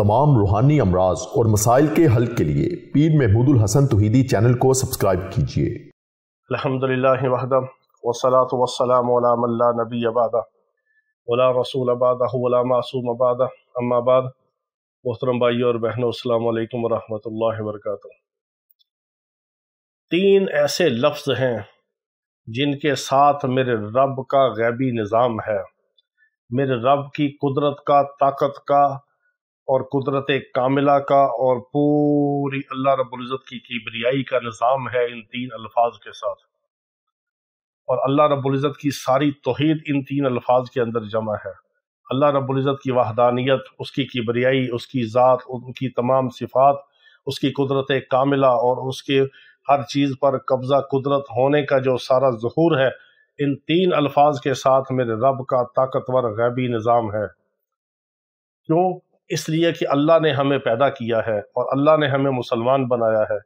तमाम रूहानी अमराज और मसाइल के हल के लिए पीर महमूद उल हसन तौहीदी चैनल को सब्सक्राइब कीजिए। अल्हम्दुलिल्लाह वहदा वस्सलातु वस्सलामु अला मन ला नबिय्य बअदा वला रसूल बअदहु वला मासूम बअदा अम्मा बाद। मोहतरम भाइयों और बहनों, अस्सलामु अलैकुम वरहमतुल्लाहि वबरकातुहू। तीन ऐसे लफ्ज़ हैं जिनके साथ मेरे रब का गैबी निज़ाम है, मेरे रब की कुदरत का, ताकत का और कुदरत कामिला का और पूरी अल्लाह रब्बुल इज़्ज़त की किबरियाई का निज़ाम है इन तीन अल्फाज के साथ। और अल्लाह रब्बुल इज़्ज़त की सारी तौहीद इन तीन अल्फाज के अंदर जमा है। अल्लाह रब्बुल इज़्ज़त की वहदानियत, उसकी किबरियाई, उसकी ज़ात, उनकी तमाम सिफ़ात, उसकी कुदरत कामिला और उसके हर चीज़ पर कब्ज़ा कुदरत होने का जो सारा ज़हूर है, इन तीन अल्फाज के साथ मेरे रब का ताकतवर गैबी निज़ाम है। क्यों? इसलिए कि अल्लाह ने हमें पैदा किया है और अल्लाह ने हमें मुसलमान बनाया है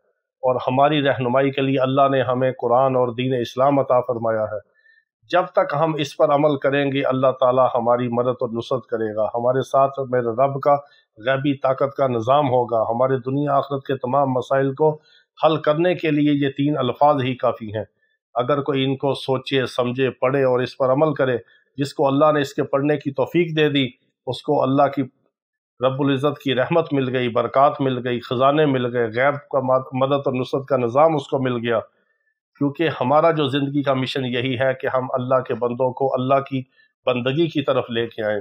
और हमारी रहनुमाई के लिए अल्लाह ने हमें कुरान और दीन इस्लाम अता फरमाया है। जब तक हम इस पर अमल करेंगे अल्लाह ताला हमारी मदद और नुसरत करेगा, हमारे साथ मेरे रब का गैबी ताकत का निज़ाम होगा। हमारे दुनिया आखिरत के तमाम मसाइल को हल करने के लिए ये तीन अल्फाज ही काफ़ी हैं। अगर कोई इनको सोचे, समझे, पढ़े और इस पर अमल करे, जिसको अल्लाह ने इसके पढ़ने की तौफीक दे दी, उसको अल्लाह की रब्बुल इज़्ज़त की रहमत मिल गई, बरक़ात मिल गई, ख़ज़ाने मिल गए, गैब का मदद और नुसरत का निज़ाम उसको मिल गया। क्योंकि हमारा जो ज़िंदगी का मिशन यही है कि हम अल्लाह के बंदों को अल्लाह की बंदगी की तरफ लेके आएँ,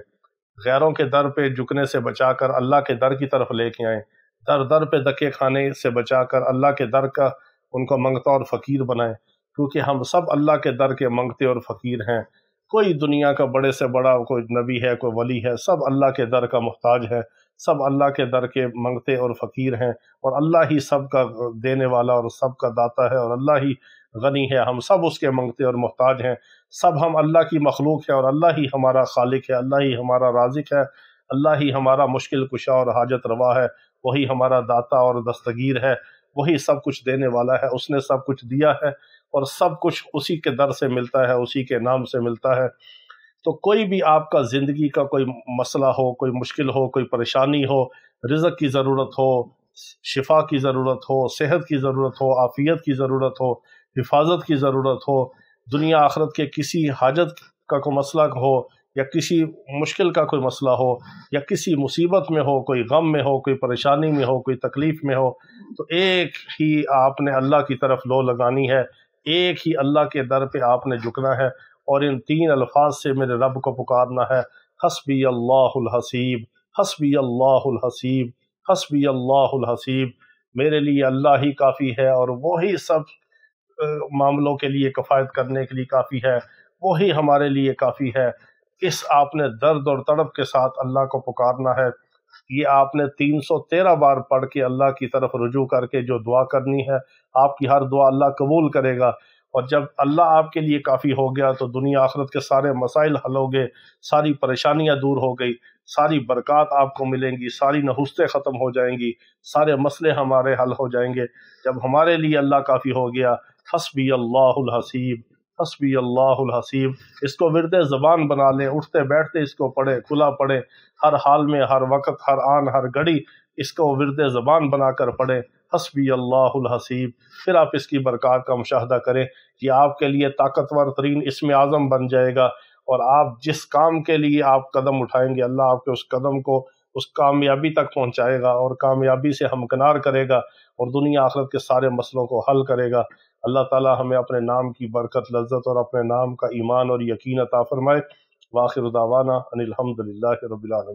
गैरों के दर पे झुकने से बचाकर अल्लाह के दर की तरफ लेके आएँ, दर दर पे धक्के खाने से बचाकर अल्लाह के दर का उनको मंगता और फ़कीर बनाएँ। क्योंकि हम सब अल्लाह के दर के मंगते और फ़कीर हैं। कोई दुनिया का बड़े से बड़ा कोई नबी है, कोई वली है, सब अल्लाह के दर का मुहताज है, सब अल्लाह के दर के मंगते और फ़कीर हैं। और अल्लाह ही सब का देने वाला और सब का दाता है और अल्लाह ही गनी है, हम सब उसके मंगते और मुहताज हैं। सब हम अल्लाह की मखलूक है और अल्लाह ही हमारा खालिक है, अल्लाह ही हमारा राज़िक है, अल्लाह ही हमारा मुश्किल कुशा और हाजत रवा है, वही हमारा दाता और दस्तगीर है, वही सब कुछ देने वाला है, उसने सब कुछ दिया है और सब कुछ उसी के दर से मिलता है, उसी के नाम से मिलता है। तो कोई भी आपका ज़िंदगी का कोई मसला हो, कोई मुश्किल हो, कोई परेशानी हो, रिज़्क़ की ज़रूरत हो, शिफा की ज़रूरत हो, सेहत की ज़रूरत हो, आफ़ियत की ज़रूरत हो, हिफाजत की ज़रूरत हो, दुनिया आखिरत के किसी हाजत का कोई मसला हो या किसी मुश्किल का कोई मसला हो या किसी मुसीबत में हो, कोई गम में हो, कोई परेशानी में हो, कोई तकलीफ़ में हो, तो एक ही आपने अल्लाह की तरफ लो लगानी है, एक ही अल्लाह के दर पे आपने झुकना है और इन तीन अल्फाज से मेरे रब को पुकारना है, हस्बी अल्लाहुल हसीब, हस्बी अल्लाहुल हसीब, हस्बी अल्लाहुल हसीब। मेरे लिए अल्लाह ही काफ़ी है और वही सब मामलों के लिए कफ़ायत करने के लिए काफ़ी है, वही हमारे लिए काफ़ी है। इस आपने दर्द और तड़प के साथ अल्लाह को पुकारना है। ये आपने 313 बार पढ़ के अल्लाह की तरफ रुजू करके जो दुआ करनी है, आपकी हर दुआ अल्लाह कबूल करेगा। और जब अल्लाह आपके लिए काफ़ी हो गया तो दुनिया आखिरत के सारे मसाइल हल हो गए, सारी परेशानियां दूर हो गई, सारी बरक़ात आपको मिलेंगी, सारी नहुस्तें ख़त्म हो जाएंगी, सारे मसले हमारे हल हो जाएंगे। जब हमारे लिए अल्लाह काफ़ी हो गया, हस्बी अल्लाहुल हसीब, हस्बी अल्लाहुल हसीब, इसको विर्द ज़बान बना लें, उठते बैठते इसको पढ़े, खुला पढ़े, हर हाल में, हर वक्त, हर आन, हर घड़ी इसको विर्द ज़बान बनाकर पढ़े, हस्बी अल्लाहुल हसीब। फिर आप इसकी बरक़ात का मुशाहदा करें कि आपके लिए ताकतवर तरीन इस्म आज़म बन जाएगा और आप जिस काम के लिए आप कदम उठाएंगे अल्लाह आपके उस कदम को उस कामयाबी तक पहुंचाएगा और कामयाबी से हमकिनार करेगा और दुनिया आखिरत के सारे मसलों को हल करेगा। अल्लाह ताला हमें अपने नाम की बरकत, लज्जत और अपने नाम का ईमान और यकीन अता फरमाए। वाखिर दावाना अनिल हम्दुलिल्लाहि रब्बिल आलमीन।